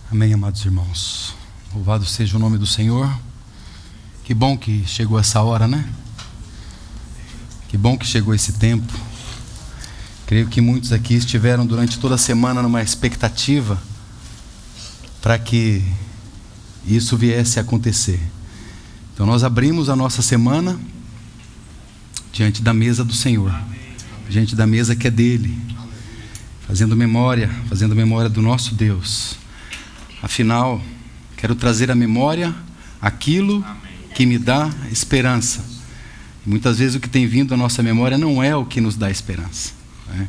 Amém, amados irmãos. Louvado seja o nome do Senhor. Que bom que chegou essa hora, né? Que bom que chegou esse tempo. Creio que muitos aqui estiveram durante toda a semana numa expectativa para que isso viesse a acontecer. Então nós abrimos a nossa semana diante da mesa do Senhor, diante da mesa que é dele, fazendo memória do nosso Deus. Afinal, quero trazer à memória aquilo que me dá esperança. E muitas vezes o que tem vindo à nossa memória não é o que nos dá esperança, né?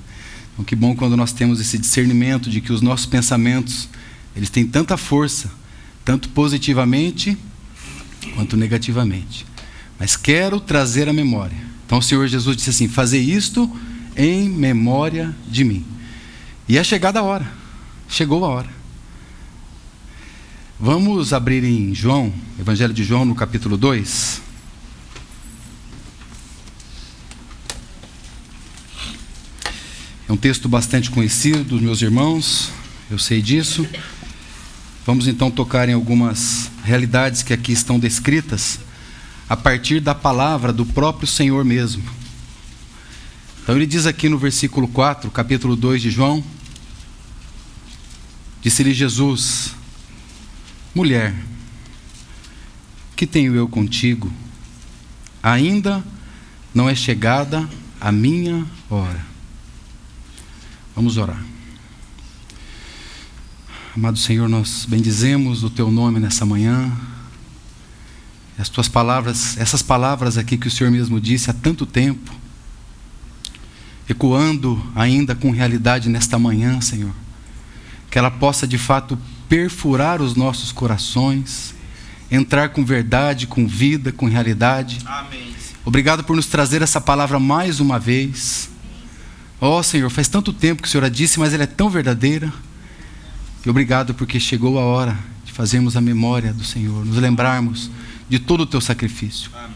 Então que bom quando nós temos esse discernimento de que os nossos pensamentos, eles têm tanta força, tanto positivamente quanto negativamente. Mas quero trazer à memória. Então o Senhor Jesus disse assim: fazer isto em memória de mim. E é chegada a hora. Chegou a hora. Vamos abrir em João, Evangelho de João, no capítulo 2. É um texto bastante conhecido dos meus irmãos, eu sei disso. Vamos então tocar em algumas realidades que aqui estão descritas a partir da palavra do próprio Senhor mesmo. Então ele diz aqui no versículo 4, capítulo 2 de João: disse-lhe Jesus: mulher, que tenho eu contigo? Ainda não é chegada a minha hora. Vamos orar. Amado Senhor, nós bendizemos o Teu nome nessa manhã. As Tuas palavras, essas palavras aqui que o Senhor mesmo disse há tanto tempo, ecoando ainda com realidade nesta manhã, Senhor. Que ela possa de fato perfurar os nossos corações, entrar com verdade, com vida, com realidade. Amém. Obrigado por nos trazer essa palavra mais uma vez. Ó Senhor, faz tanto tempo que o Senhor a disse, mas ela é tão verdadeira. E obrigado porque chegou a hora de fazermos a memória do Senhor, nos lembrarmos de todo o Teu sacrifício. Amém.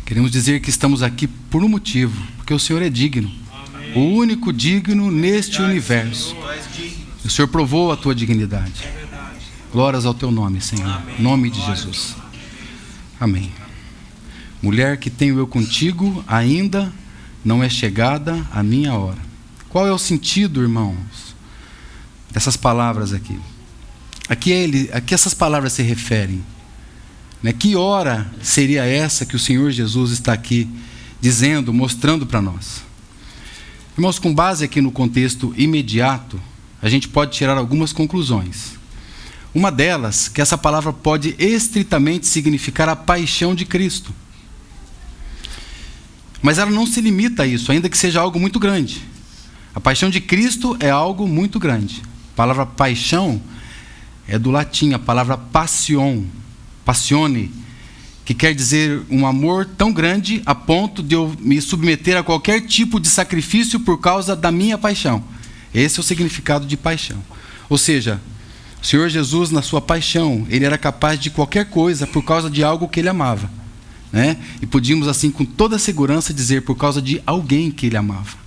Queremos dizer que estamos aqui por um motivo, porque o Senhor é digno. Amém. O único digno neste universo. Tu és digno. O Senhor provou a Tua dignidade. É verdade. Glórias ao Teu nome, Senhor. Amém. Em nome de Glória Jesus. Amém. Mulher, que tenho eu contigo, ainda não é chegada a minha hora. Qual é o sentido, irmãos, dessas palavras aqui? A que essas palavras se referem? Né? Que hora seria essa que o Senhor Jesus está aqui dizendo, mostrando para nós? Irmãos, com base aqui no contexto imediato, a gente pode tirar algumas conclusões. Uma delas, que essa palavra pode estritamente significar a paixão de Cristo. Mas ela não se limita a isso, ainda que seja algo muito grande. A paixão de Cristo é algo muito grande. A palavra paixão é do latim, a palavra passione, que quer dizer um amor tão grande a ponto de eu me submeter a qualquer tipo de sacrifício por causa da minha paixão. Esse é o significado de paixão. Ou seja, o Senhor Jesus, na sua paixão, Ele era capaz de qualquer coisa por causa de algo que Ele amava, né? E podíamos assim com toda segurança dizer por causa de alguém que Ele amava.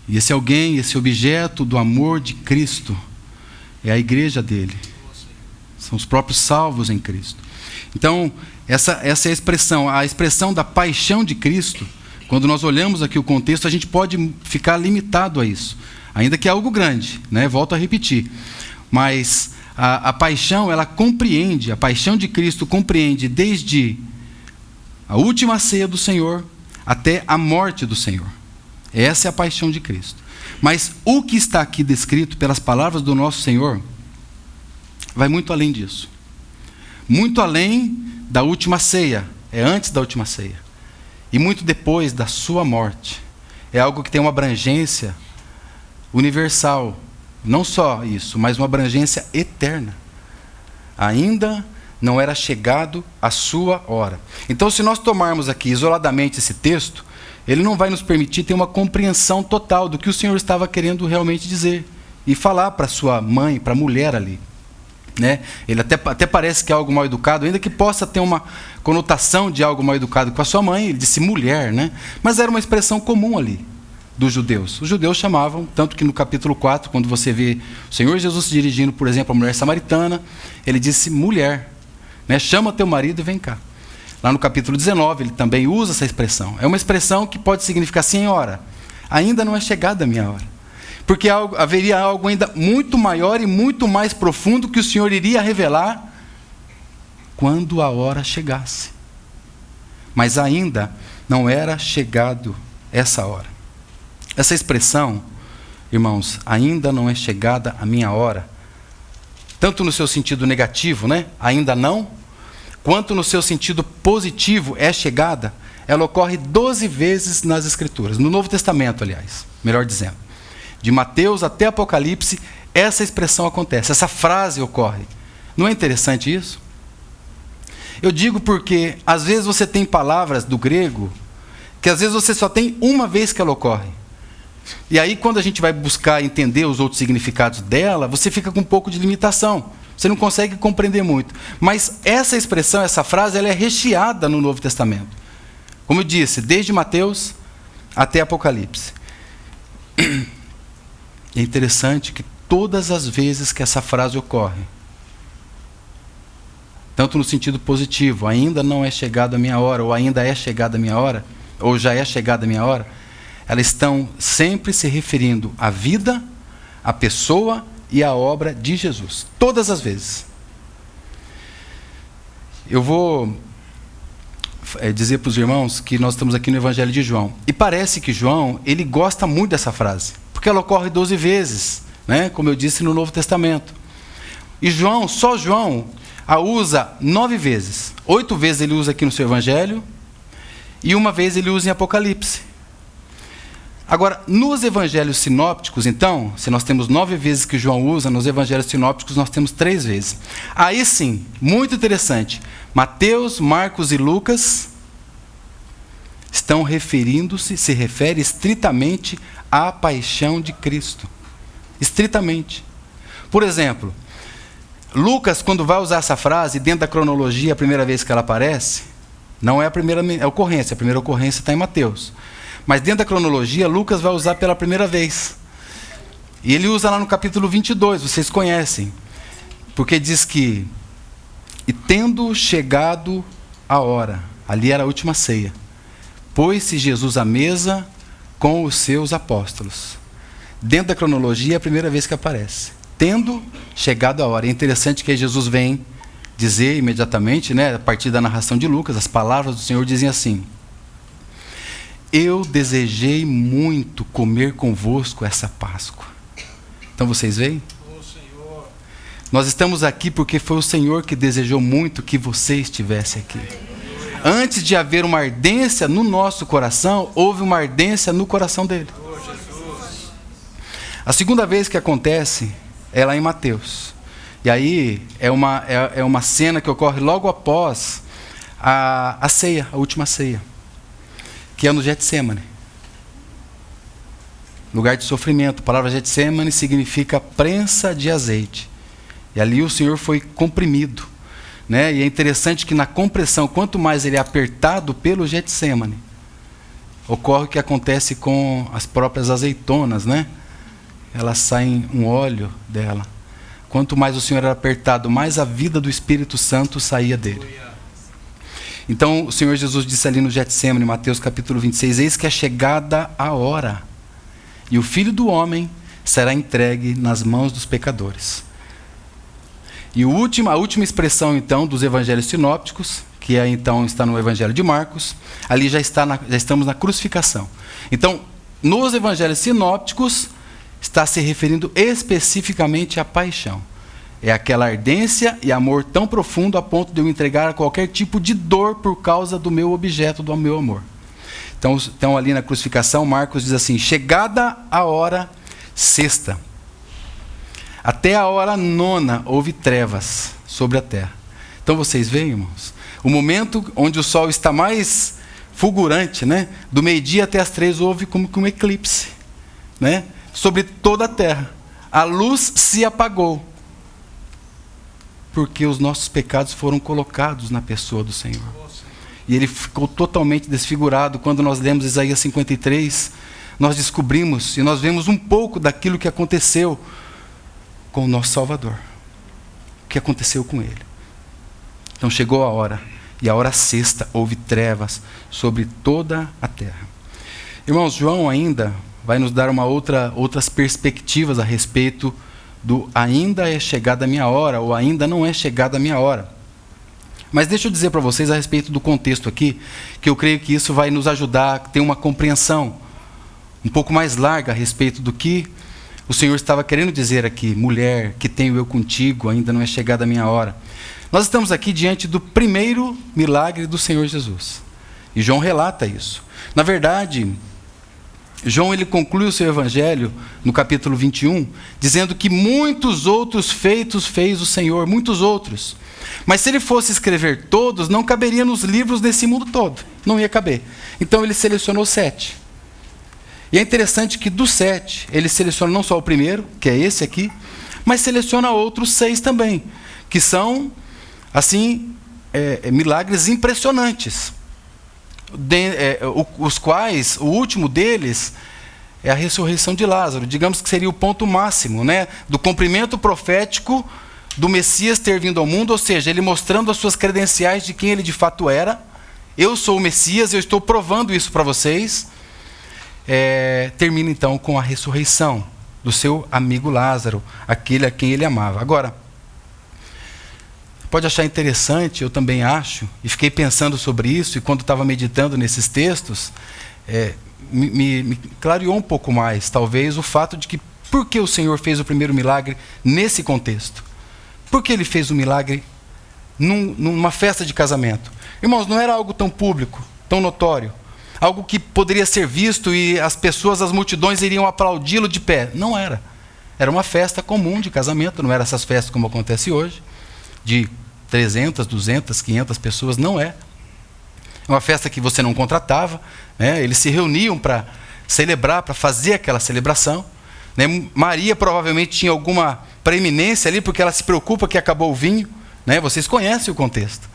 E esse alguém, esse objeto do amor de Cristo é a igreja dele. São os próprios salvos em Cristo. Então, essa é a expressão da paixão de Cristo. Quando nós olhamos aqui o contexto, a gente pode ficar limitado a isso, ainda que é algo grande, né? Volto a repetir. Mas a paixão, ela compreende, a paixão de Cristo compreende desde a última ceia do Senhor até a morte do Senhor. Essa é a paixão de Cristo. Mas o que está aqui descrito pelas palavras do nosso Senhor vai muito além disso. Muito além da última ceia. É antes da última ceia. E muito depois da sua morte. É algo que tem uma abrangência universal. Não só isso, mas uma abrangência eterna. Ainda não era chegado a sua hora. Então, se nós tomarmos aqui isoladamente esse texto, ele não vai nos permitir ter uma compreensão total do que o Senhor estava querendo realmente dizer e falar para sua mãe, para a mulher ali, né? Ele até parece que é algo mal educado, ainda que possa ter uma conotação de algo mal educado com a sua mãe. Ele disse mulher, né? Mas era uma expressão comum ali. dos judeus. Os judeus chamavam, tanto que no capítulo 4, quando você vê o Senhor Jesus se dirigindo, por exemplo, à mulher samaritana, ele disse, mulher, né, chama teu marido e vem cá. Lá no capítulo 19, ele também usa essa expressão. É uma expressão que pode significar, senhora, ainda não é chegada a minha hora. Porque haveria algo ainda muito maior e muito mais profundo que o Senhor iria revelar quando a hora chegasse. Mas ainda não era chegado essa hora. Essa expressão, irmãos, ainda não é chegada a minha hora, tanto no seu sentido negativo, né? Ainda não, quanto no seu sentido positivo, é chegada, ela ocorre 12 vezes nas Escrituras, no Novo Testamento, aliás, melhor dizendo. De Mateus até Apocalipse, essa expressão acontece, essa frase ocorre. Não é interessante isso? Eu digo porque, às vezes, você tem palavras do grego, que às vezes você só tem uma vez que ela ocorre. E aí, quando a gente vai buscar entender os outros significados dela, você fica com um pouco de limitação. Você não consegue compreender muito. Mas essa expressão, essa frase, ela é recheada no Novo Testamento. Como eu disse, desde Mateus até Apocalipse. É interessante que todas as vezes que essa frase ocorre, tanto no sentido positivo, ainda não é chegada a minha hora, ou ainda é chegada a minha hora, ou já é chegada a minha hora, elas estão sempre se referindo à vida, à pessoa e à obra de Jesus. Todas as vezes. Eu vou dizer para os irmãos que nós estamos aqui no Evangelho de João. E parece que João, ele gosta muito dessa frase, porque ela ocorre 12 vezes, né? Como eu disse, no Novo Testamento. E João, só João, a usa 9 vezes. 8 vezes ele usa aqui no seu Evangelho, e uma vez ele usa em Apocalipse. Agora, nos Evangelhos sinópticos, então, se nós temos 9 vezes que João usa, nos Evangelhos sinópticos nós temos 3 vezes. Aí sim, muito interessante, Mateus, Marcos e Lucas estão se refere estritamente à paixão de Cristo. Estritamente. Por exemplo, Lucas, quando vai usar essa frase, dentro da cronologia, a primeira vez que ela aparece, não é a primeira ocorrência, a primeira ocorrência está em Mateus. Mas dentro da cronologia, Lucas vai usar pela primeira vez. E ele usa lá no capítulo 22, vocês conhecem. Porque diz que, e tendo chegado a hora, ali era a última ceia, pôs-se Jesus à mesa com os seus apóstolos. Dentro da cronologia, é a primeira vez que aparece. Tendo chegado a hora. É interessante que aí Jesus vem dizer imediatamente, né, a partir da narração de Lucas, as palavras do Senhor dizem assim: eu desejei muito comer convosco essa Páscoa. Então vocês veem? Nós estamos aqui porque foi o Senhor que desejou muito que você estivesse aqui. Antes de haver uma ardência no nosso coração, houve uma ardência no coração dele. A segunda vez que acontece é lá em Mateus. E aí é uma cena que ocorre logo após a ceia, a última ceia, que é no Getsêmani. Lugar de sofrimento. A palavra Getsêmani significa prensa de azeite. E ali o Senhor foi comprimido, né? E é interessante que na compressão, quanto mais ele é apertado pelo Getsêmani, ocorre o que acontece com as próprias azeitonas, né? Elas saem um óleo dela. Quanto mais o Senhor era apertado, mais a vida do Espírito Santo saía dele. Então o Senhor Jesus disse ali no Getsêmani, Mateus capítulo 26, eis que é chegada a hora, e o Filho do Homem será entregue nas mãos dos pecadores. E a última expressão então dos evangelhos sinópticos, que então está no Evangelho de Marcos, ali já estamos na crucificação. Então, nos evangelhos sinópticos, está se referindo especificamente à paixão. É aquela ardência e amor tão profundo a ponto de eu entregar a qualquer tipo de dor por causa do meu objeto, do meu amor. Então ali na crucificação, Marcos diz assim: chegada a hora sexta, até a hora nona houve trevas sobre a terra. Então vocês veem, irmãos, o momento onde o sol está mais fulgurante, né? Do meio-dia até as 3 houve como que um eclipse, né? Sobre toda a terra. A luz se apagou, porque os nossos pecados foram colocados na pessoa do Senhor. E ele ficou totalmente desfigurado. Quando nós lemos Isaías 53, nós descobrimos e nós vemos um pouco daquilo que aconteceu com o nosso Salvador. O que aconteceu com Ele. Então chegou a hora, e a hora sexta houve trevas sobre toda a terra. Irmãos, João ainda vai nos dar outras perspectivas a respeito do ainda é chegada a minha hora, ou ainda não é chegada a minha hora. Mas deixa eu dizer para vocês a respeito do contexto aqui, que eu creio que isso vai nos ajudar a ter uma compreensão um pouco mais larga a respeito do que o Senhor estava querendo dizer aqui. Mulher, que tenho eu contigo, ainda não é chegada a minha hora. Nós estamos aqui diante do primeiro milagre do Senhor Jesus. E João relata isso. Na verdade, João ele conclui o seu evangelho no capítulo 21, dizendo que muitos outros feitos fez o Senhor, muitos outros. Mas se ele fosse escrever todos, não caberia nos livros desse mundo todo. Não ia caber. Então ele selecionou 7. E é interessante que dos 7, ele seleciona não só o primeiro, que é esse aqui, mas seleciona outros 6 também, que são, assim, milagres impressionantes. Os quais, o último deles, é a ressurreição de Lázaro. Digamos que seria o ponto máximo, né, do cumprimento profético do Messias ter vindo ao mundo, ou seja, ele mostrando as suas credenciais de quem ele de fato era. Eu sou o Messias, eu estou provando isso para vocês. Termina então com a ressurreição do seu amigo Lázaro, aquele a quem ele amava. Agora, pode achar interessante, eu também acho, e fiquei pensando sobre isso, e quando estava meditando nesses textos, me clareou um pouco mais, talvez, o fato de que, por que o Senhor fez o primeiro milagre nesse contexto? Por que ele fez o milagre numa festa de casamento? Irmãos, não era algo tão público, tão notório, algo que poderia ser visto e as pessoas, as multidões iriam aplaudi-lo de pé. Não era. Era uma festa comum de casamento, não era essas festas como acontece hoje, de 300, 200, 500 pessoas, não é. É uma festa que você não contratava, né? Eles se reuniam para celebrar, para fazer aquela celebração. Né? Maria provavelmente tinha alguma preeminência ali, porque ela se preocupa que acabou o vinho. Né? Vocês conhecem o contexto.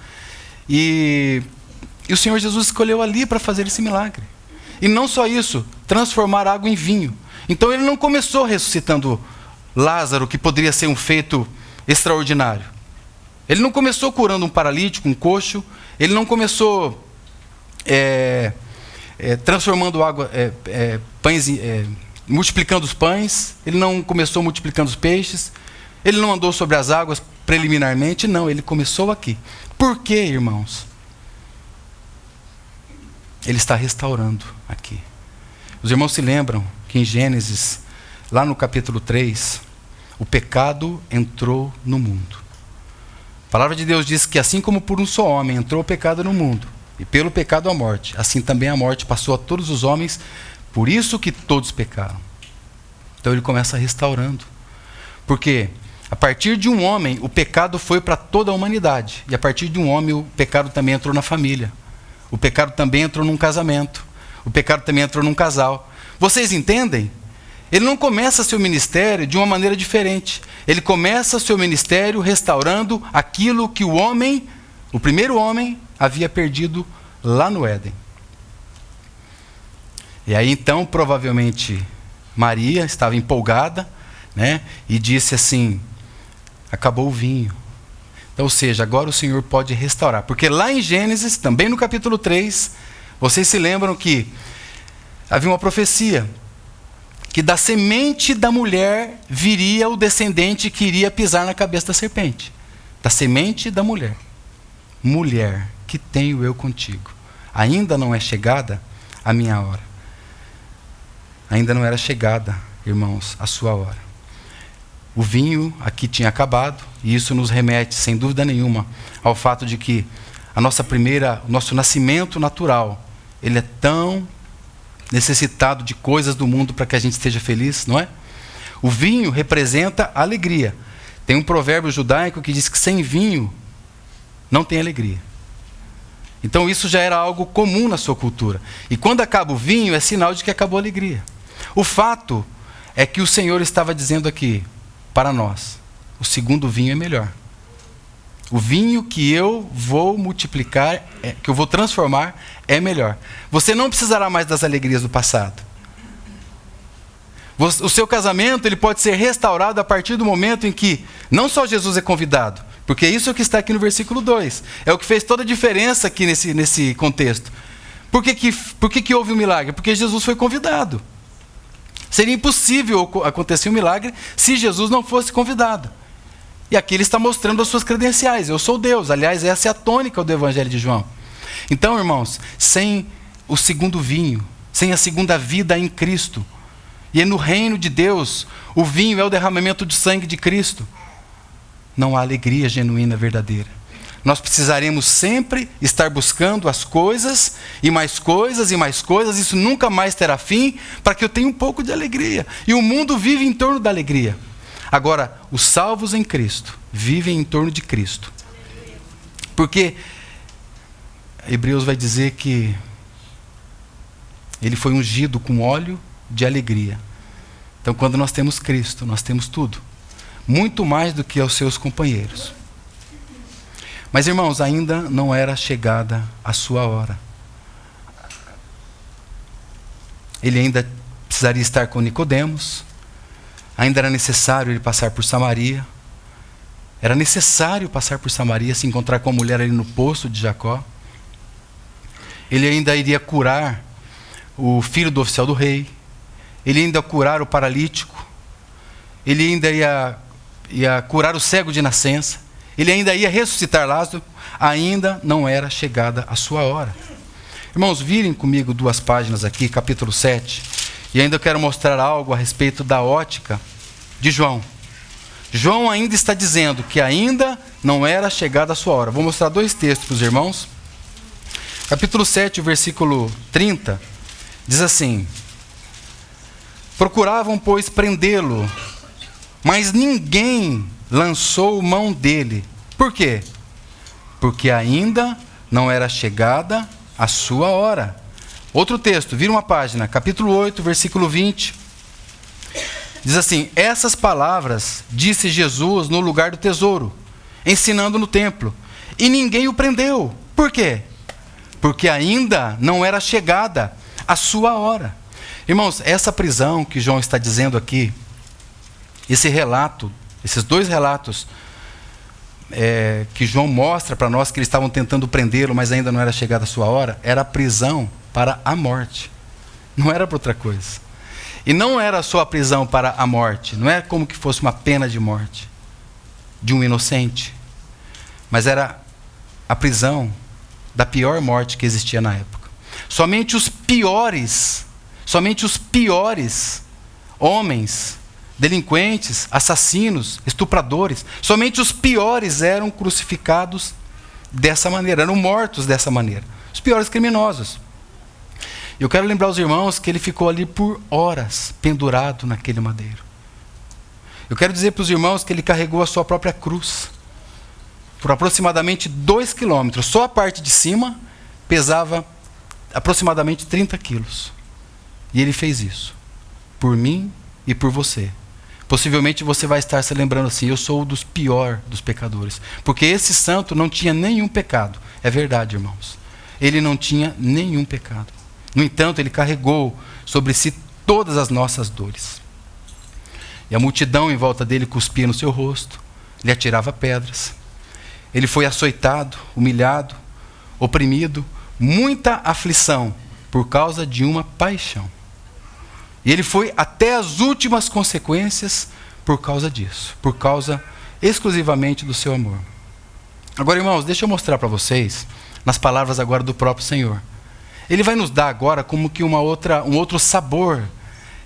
E o Senhor Jesus escolheu ali para fazer esse milagre. E não só isso, transformar água em vinho. Então ele não começou ressuscitando Lázaro, que poderia ser um feito extraordinário. Ele não começou curando um paralítico, um coxo. Ele não começou transformando água, pães, multiplicando os pães. Ele não começou multiplicando os peixes. Ele não andou sobre as águas preliminarmente. Não, ele começou aqui. Por quê, irmãos? Ele está restaurando aqui. Os irmãos se lembram que em Gênesis, lá no capítulo 3, o pecado entrou no mundo. A palavra de Deus diz que assim como por um só homem entrou o pecado no mundo, e pelo pecado a morte, assim também a morte passou a todos os homens, por isso que todos pecaram. Então ele começa restaurando. Porque a partir de um homem, o pecado foi para toda a humanidade. E a partir de um homem, o pecado também entrou na família. O pecado também entrou num casamento. O pecado também entrou num casal. Vocês entendem? Ele não começa seu ministério de uma maneira diferente. Ele começa seu ministério restaurando aquilo que o homem, o primeiro homem, havia perdido lá no Éden. E aí então, provavelmente, Maria estava empolgada, né, e disse assim, acabou o vinho. Então, ou seja, agora o Senhor pode restaurar. Porque lá em Gênesis, também no capítulo 3, vocês se lembram que havia uma profecia, que da semente da mulher viria o descendente que iria pisar na cabeça da serpente. Da semente da mulher. Mulher, que tenho eu contigo? Ainda não é chegada a minha hora. Ainda não era chegada, irmãos, a sua hora. O vinho aqui tinha acabado, e isso nos remete, sem dúvida nenhuma, ao fato de que o nosso nascimento natural, ele é tão necessitado de coisas do mundo para que a gente esteja feliz, não é? O vinho representa alegria. Tem um provérbio judaico que diz que sem vinho não tem alegria. Então isso já era algo comum na sua cultura. E quando acaba o vinho, é sinal de que acabou a alegria. O fato é que o Senhor estava dizendo aqui, para nós, o segundo vinho é melhor. O vinho que eu vou multiplicar, que eu vou transformar, é melhor. Você não precisará mais das alegrias do passado. O seu casamento ele pode ser restaurado a partir do momento em que não só Jesus é convidado, porque isso é o que está aqui no versículo 2. É o que fez toda a diferença aqui nesse contexto. Por que houve um milagre? Porque Jesus foi convidado. Seria impossível acontecer um milagre se Jesus não fosse convidado. E aqui ele está mostrando as suas credenciais. Eu sou Deus. Aliás, essa é a tônica do Evangelho de João. Então, irmãos, sem o segundo vinho, sem a segunda vida em Cristo, e no reino de Deus, o vinho é o derramamento do sangue de Cristo, não há alegria genuína, verdadeira. Nós precisaremos sempre estar buscando as coisas, e mais coisas, e mais coisas. Isso nunca mais terá fim, para que eu tenha um pouco de alegria. E o mundo vive em torno da alegria. Agora, os salvos em Cristo vivem em torno de Cristo. Porque Hebreus vai dizer que ele foi ungido com óleo de alegria. Então, quando nós temos Cristo, nós temos tudo. Muito mais do que aos seus companheiros. Mas, irmãos, ainda não era chegada a sua hora. Ele ainda precisaria estar com Nicodemos. Ainda era necessário ele passar por Samaria. Era necessário passar por Samaria, se encontrar com a mulher ali no poço de Jacó. Ele ainda iria curar o filho do oficial do rei. Ele ainda ia curar o paralítico. Ele ainda ia curar o cego de nascença. Ele ainda ia ressuscitar Lázaro. Ainda não era chegada a sua hora. Irmãos, virem comigo 2 páginas aqui, capítulo 7. E ainda eu quero mostrar algo a respeito da ótica de João. João ainda está dizendo que ainda não era chegada a sua hora. Vou mostrar 2 textos para os irmãos. Capítulo 7, versículo 30, diz assim: procuravam, pois, prendê-lo, mas ninguém lançou mão dele. Por quê? Porque ainda não era chegada a sua hora. Outro texto, vira uma página, capítulo 8, versículo 20. Diz assim: essas palavras disse Jesus no lugar do tesouro, ensinando no templo, e ninguém o prendeu. Por quê? Porque ainda não era chegada a sua hora. Irmãos, essa prisão que João está dizendo aqui, esse relato, esses 2 relatos que João mostra para nós que eles estavam tentando prendê-lo, mas ainda não era chegada a sua hora, era a prisão para a morte. Não era para outra coisa. E não era só a prisão para a morte, não é como que fosse uma pena de morte de um inocente, mas era a prisão da pior morte que existia na época. Somente os piores homens, delinquentes, assassinos, estupradores, somente os piores eram crucificados dessa maneira, eram mortos dessa maneira. Os piores criminosos. Eu quero lembrar os irmãos que ele ficou ali por horas, pendurado naquele madeiro. Eu quero dizer para os irmãos que ele carregou a sua própria cruz, por aproximadamente 2 quilômetros. Só a parte de cima pesava aproximadamente 30 quilos. E ele fez isso, por mim e por você. Possivelmente você vai estar se lembrando assim: eu sou o dos piores dos pecadores. Porque esse santo não tinha nenhum pecado. É verdade, irmãos. Ele não tinha nenhum pecado. No entanto, ele carregou sobre si todas as nossas dores. E a multidão em volta dele cuspia no seu rosto, lhe atirava pedras. Ele foi açoitado, humilhado, oprimido, muita aflição por causa de uma paixão. E ele foi até as últimas consequências por causa disso, por causa exclusivamente do seu amor. Agora, irmãos, deixa eu mostrar para vocês, nas palavras agora do próprio Senhor. Ele vai nos dar agora como que um outro sabor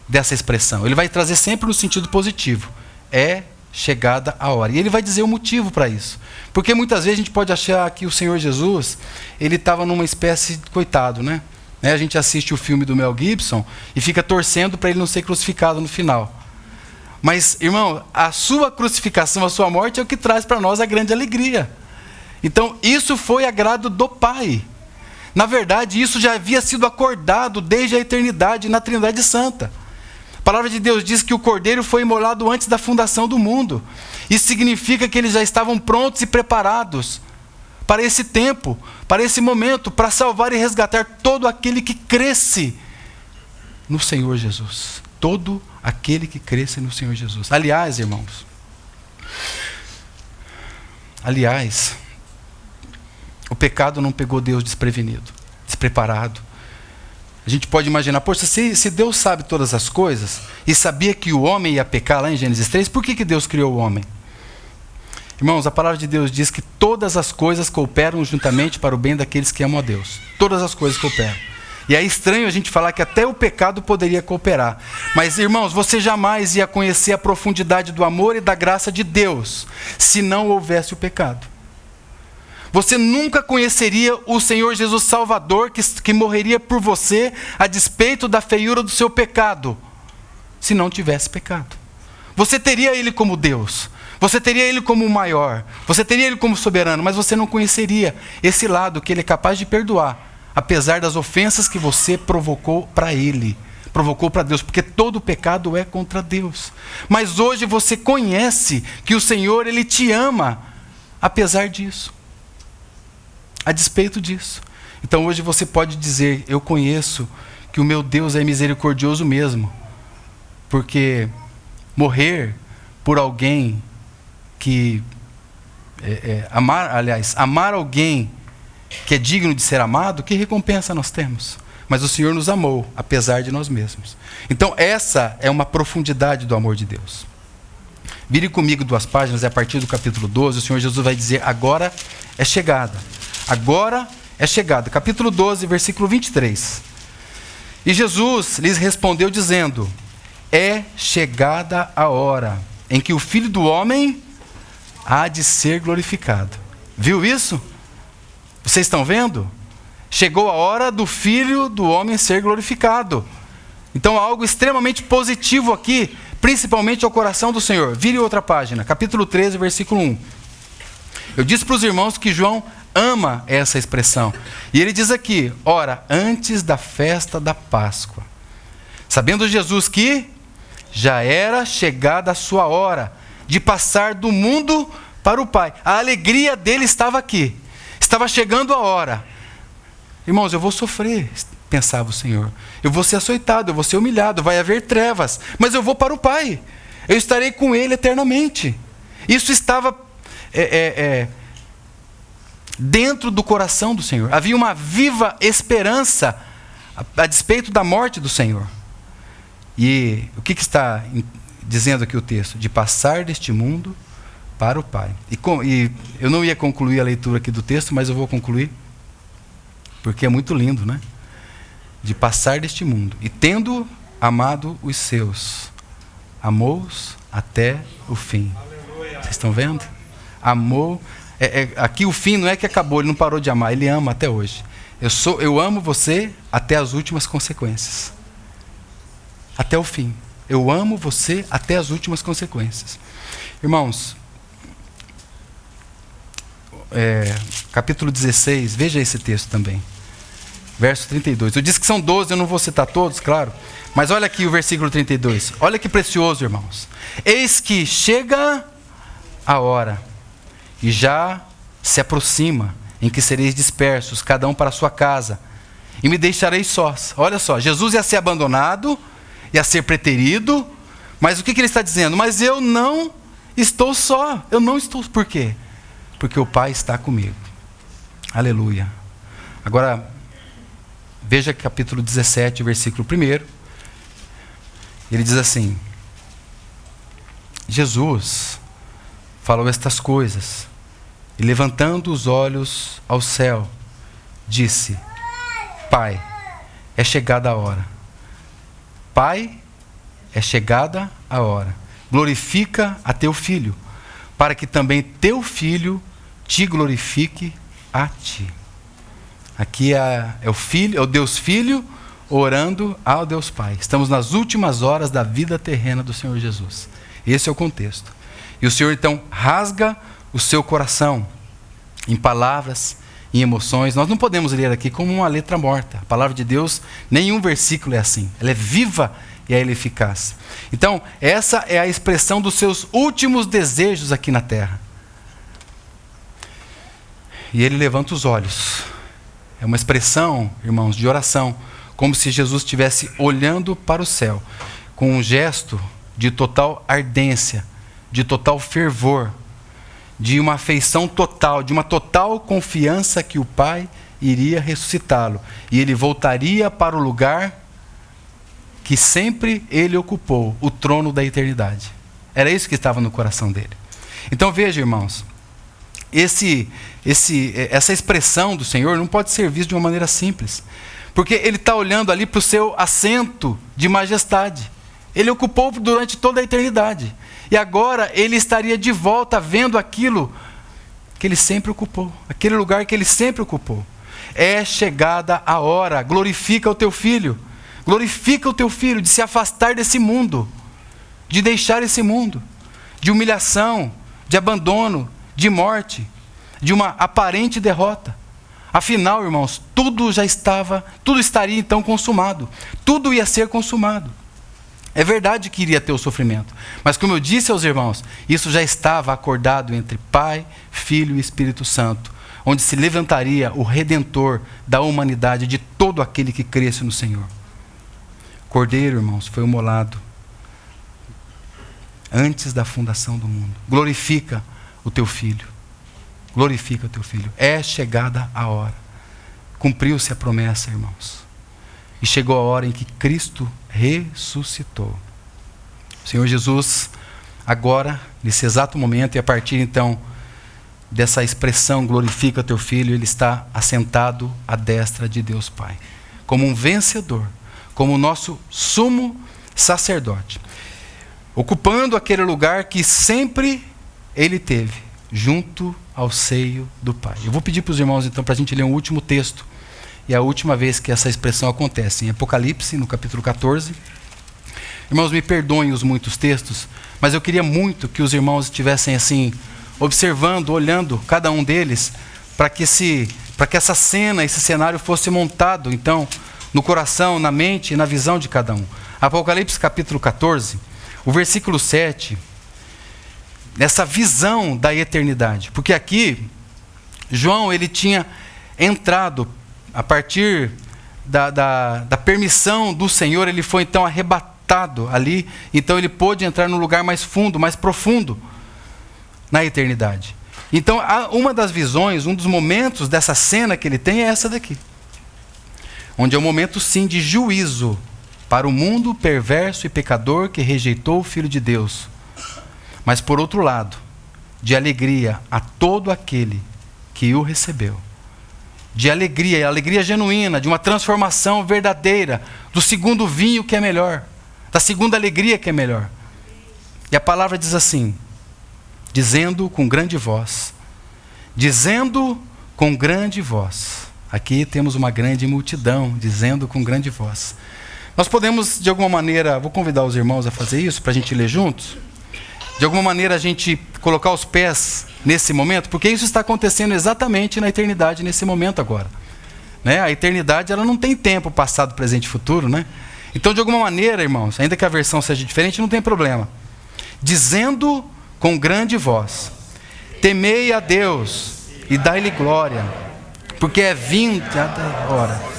dessa expressão. Ele vai trazer sempre no sentido positivo. É chegada a hora. E ele vai dizer o motivo para isso. Porque muitas vezes a gente pode achar que o Senhor Jesus, ele estava numa espécie de coitado, né? A gente assiste o filme do Mel Gibson e fica torcendo para ele não ser crucificado no final. Mas, irmão, a sua crucificação, a sua morte é o que traz para nós a grande alegria. Então, isso foi agrado do Pai. Na verdade, isso já havia sido acordado desde a eternidade na Trindade Santa. A palavra de Deus diz que o Cordeiro foi imolado antes da fundação do mundo. Isso significa que eles já estavam prontos e preparados para esse tempo, para esse momento, para salvar e resgatar todo aquele que cresce no Senhor Jesus. Todo aquele que cresce no Senhor Jesus. Aliás, irmãos, o pecado não pegou Deus desprevenido, despreparado. A gente pode imaginar, poxa, se Deus sabe todas as coisas e sabia que o homem ia pecar lá em Gênesis 3, por que Deus criou o homem? Irmãos, a palavra de Deus diz que todas as coisas cooperam juntamente para o bem daqueles que amam a Deus. Todas as coisas cooperam. E é estranho a gente falar que até o pecado poderia cooperar. Mas, irmãos, você jamais ia conhecer a profundidade do amor e da graça de Deus se não houvesse o pecado. Você nunca conheceria o Senhor Jesus Salvador que morreria por você a despeito da feiura do seu pecado, se não tivesse pecado. Você teria Ele como Deus, você teria Ele como o maior, você teria Ele como soberano, mas você não conheceria esse lado que Ele é capaz de perdoar, apesar das ofensas que você provocou para Ele, provocou para Deus, porque todo pecado é contra Deus. Mas hoje você conhece que o Senhor, Ele te ama, apesar disso. A despeito disso. Então hoje você pode dizer, eu conheço que o meu Deus é misericordioso mesmo. Porque morrer por alguém que... amar alguém que é digno de ser amado, que recompensa nós temos? Mas o Senhor nos amou, apesar de nós mesmos. Então essa é uma profundidade do amor de Deus. Vire comigo 2 páginas, a partir do capítulo 12, o Senhor Jesus vai dizer, agora é chegada. Agora é chegado. Capítulo 12, versículo 23. E Jesus lhes respondeu dizendo, é chegada a hora em que o Filho do Homem há de ser glorificado. Viu isso? Vocês estão vendo? Chegou a hora do Filho do Homem ser glorificado. Então há algo extremamente positivo aqui, principalmente ao coração do Senhor. Vire outra página, capítulo 13, versículo 1. Eu disse para os irmãos que João ama essa expressão. E ele diz aqui, ora, antes da festa da Páscoa, sabendo Jesus que já era chegada a sua hora de passar do mundo para o Pai. A alegria dele estava aqui. Estava chegando a hora. Irmãos, eu vou sofrer, pensava o Senhor. Eu vou ser açoitado, eu vou ser humilhado, vai haver trevas. Mas eu vou para o Pai. Eu estarei com Ele eternamente. Isso estava... dentro do coração do Senhor. Havia uma viva esperança a despeito da morte do Senhor. E o que está dizendo aqui o texto? De passar deste mundo para o Pai. E eu não ia concluir a leitura aqui do texto, mas eu vou concluir, porque é muito lindo, né? De passar deste mundo. E tendo amado os seus, amou-os até o fim. Vocês estão vendo? Amou. Aqui o fim não é que acabou, ele não parou de amar, ele ama até hoje. Eu amo você até as últimas consequências. Até o fim. Eu amo você até as últimas consequências. Irmãos, capítulo 16, veja esse texto também. Verso 32. Eu disse que são 12, eu não vou citar todos, claro. Mas olha aqui o versículo 32. Olha que precioso, irmãos. Eis que chega a hora, e já se aproxima, em que sereis dispersos, cada um para a sua casa, e me deixareis sós. Olha só, Jesus ia ser abandonado, ia ser preterido, mas o que ele está dizendo? Mas eu não estou só, eu não estou, por quê? Porque o Pai está comigo. Aleluia. Agora, veja capítulo 17, versículo 1. Ele diz assim, Jesus falou estas coisas, e levantando os olhos ao céu, disse, Pai, é chegada a hora. Pai, é chegada a hora. Glorifica a teu Filho, para que também teu Filho te glorifique a ti. Aqui é o Filho, é o Deus Filho orando ao Deus Pai. Estamos nas últimas horas da vida terrena do Senhor Jesus. Esse é o contexto. E o Senhor então rasga o seu coração em palavras, em emoções. Nós não podemos ler aqui como uma letra morta. A palavra de Deus, nenhum versículo é assim. Ela é viva e ela é eficaz. Então, essa é a expressão dos seus últimos desejos aqui na terra. E ele levanta os olhos. É uma expressão, irmãos, de oração, como se Jesus estivesse olhando para o céu. com um gesto de total ardência, de total fervor, de uma afeição total, de uma total confiança que o Pai iria ressuscitá-lo. E ele voltaria para o lugar que sempre ele ocupou, o trono da eternidade. Era isso que estava no coração dele. Então veja, irmãos, essa expressão do Senhor não pode ser vista de uma maneira simples. Porque ele está olhando ali para o seu assento de majestade. Ele ocupou durante toda a eternidade. E agora ele estaria de volta vendo aquilo que ele sempre ocupou. Aquele lugar que ele sempre ocupou. É chegada a hora. Glorifica o teu filho. Glorifica o teu filho de se afastar desse mundo. De deixar esse mundo. De humilhação, de abandono, de morte, de uma aparente derrota. Afinal, irmãos, tudo estaria então consumado. Tudo ia ser consumado. É verdade que iria ter o sofrimento, mas como eu disse aos irmãos, isso já estava acordado entre Pai, Filho e Espírito Santo, onde se levantaria o Redentor da humanidade, de todo aquele que cresce no Senhor. Cordeiro, irmãos, foi imolado antes da fundação do mundo. Glorifica o teu Filho. Glorifica o teu Filho. É chegada a hora. Cumpriu-se a promessa, irmãos. E chegou a hora em que Cristo ressuscitou. O Senhor Jesus, agora, nesse exato momento, e a partir então dessa expressão, glorifica o teu Filho, ele está assentado à destra de Deus Pai. Como um vencedor, como o nosso sumo sacerdote. Ocupando aquele lugar que sempre ele teve, junto ao seio do Pai. Eu vou pedir para os irmãos, então, para a gente ler um último texto. E é a última vez que essa expressão acontece, em Apocalipse, no capítulo 14. Irmãos, me perdoem os muitos textos, mas eu queria muito que os irmãos estivessem assim, observando, olhando cada um deles, para que essa cena, esse cenário fosse montado, então, no coração, na mente e na visão de cada um. Apocalipse capítulo 14, o versículo 7, nessa visão da eternidade. Porque aqui, João, ele tinha entrado, a partir da permissão do Senhor, ele foi então arrebatado ali, então ele pôde entrar num lugar mais fundo, mais profundo, na eternidade. Então, uma das visões, um dos momentos dessa cena que ele tem é essa daqui. Onde é um momento, sim, de juízo para o mundo perverso e pecador que rejeitou o Filho de Deus. Mas, por outro lado, de alegria a todo aquele que o recebeu. De alegria, alegria genuína, de uma transformação verdadeira, do segundo vinho que é melhor, da segunda alegria que é melhor. E a palavra diz assim, dizendo com grande voz, aqui temos uma grande multidão, dizendo com grande voz. Nós podemos, de alguma maneira, vou convidar os irmãos a fazer isso, para a gente ler juntos, de alguma maneira a gente colocar os pés nesse momento, porque isso está acontecendo exatamente na eternidade, nesse momento agora. Né? A eternidade, ela não tem tempo, passado, presente e futuro, né? Então, de alguma maneira, irmãos, ainda que a versão seja diferente, não tem problema. Dizendo com grande voz, temei a Deus e dai-lhe glória, porque é vinda a hora.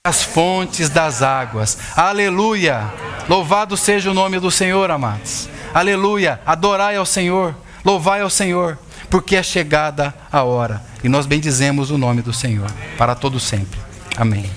As fontes das águas. Aleluia! Louvado seja o nome do Senhor, amados. Aleluia! Adorai ao Senhor, louvai ao Senhor, porque é chegada a hora. E nós bendizemos o nome do Senhor, para todo sempre. Amém.